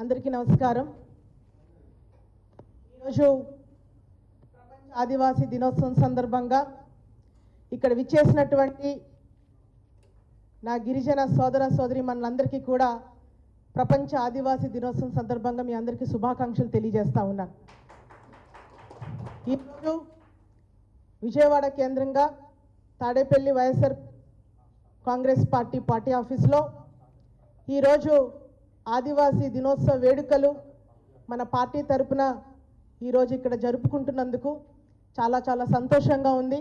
అందరికీ నమస్కారం. ఈరోజు ప్రపంచ ఆదివాసీ దినోత్సవం సందర్భంగా ఇక్కడ విచ్చేసినటువంటి నా గిరిజన సోదర సోదరీమణులందరికీ కూడా ప్రపంచ ఆదివాసీ దినోత్సవం సందర్భంగా మీ అందరికీ శుభాకాంక్షలు తెలియజేస్తా ఉన్నాను. ఈరోజు విజయవాడ కేంద్రంగా తాడేపల్లి వైఎస్ఆర్ కాంగ్రెస్ పార్టీ ఆఫీస్లో ఈరోజు ఆదివాసీ దినోత్సవ వేడుకలు మన పార్టీ తరపున ఈరోజు ఇక్కడ జరుపుకుంటున్నందుకు చాలా చాలా సంతోషంగా ఉంది.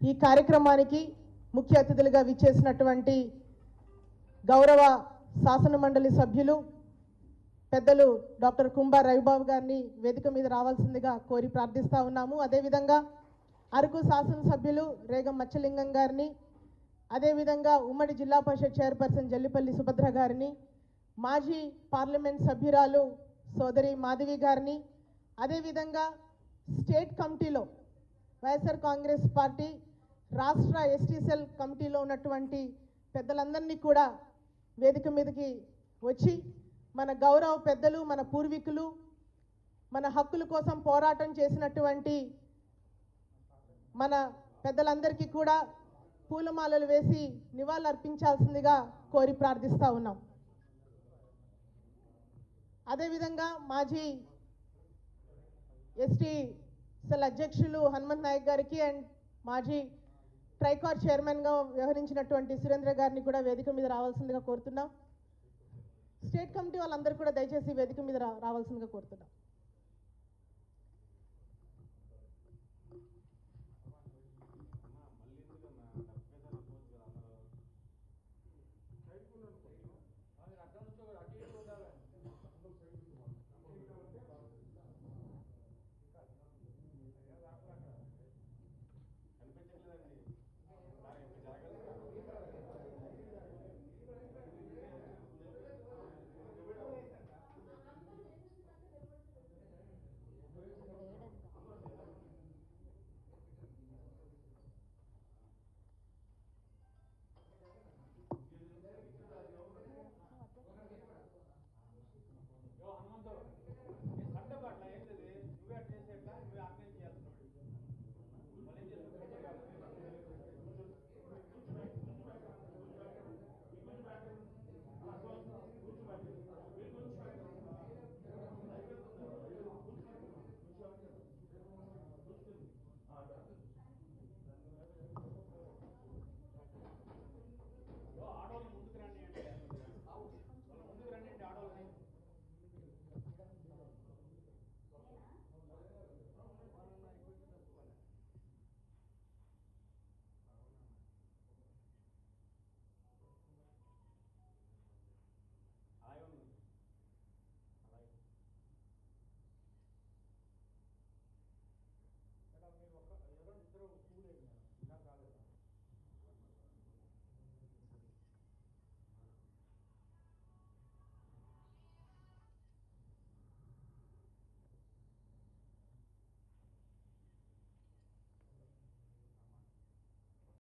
ఈ కార్యక్రమానికి ముఖ్య అతిథులుగా విచ్చేసినటువంటి గౌరవ శాసన మండలి సభ్యులు పెద్దలు డాక్టర్ కుంభా రవిబాబు గారిని వేదిక మీద రావాల్సిందిగా కోరి ప్రార్థిస్తూ ఉన్నాము. అదేవిధంగా అరకు శాసనసభ్యులు రేగం మచ్చలింగం గారిని, అదేవిధంగా ఉమ్మడి జిల్లా పరిషత్ చైర్పర్సన్ జల్లిపల్లి సుభద్ర గారిని, మాజీ పార్లమెంట్ సభ్యురాలు సోదరి మాధవి గారిని, అదేవిధంగా స్టేట్ కమిటీలో వైఎస్ఆర్ కాంగ్రెస్ పార్టీ రాష్ట్ర ఎస్టీ సెల్ కమిటీలో ఉన్నటువంటి పెద్దలందరినీ కూడా వేదిక మీదకి వచ్చి మన గౌరవ పెద్దలు, మన పూర్వీకులు, మన హక్కుల కోసం పోరాటం చేసినటువంటి మన పెద్దలందరికీ కూడా పూలమాలలు వేసి నివాళులు అర్పించాల్సిందిగా కోరి ప్రార్థిస్తూ ఉన్నాం. అదేవిధంగా మాజీ ఎస్టీ సెల్ అధ్యక్షులు హనుమంత్ నాయక్ గారికి అండ్ మాజీ ట్రైకార్ చైర్మన్గా వ్యవహరించినటువంటి సురేంద్ర గారిని కూడా వేదిక మీద రావాల్సిందిగా కోరుతున్నాం. స్టేట్ కమిటీ వాళ్ళందరూ కూడా దయచేసి వేదిక మీద రావాల్సిందిగా కోరుతున్నాం.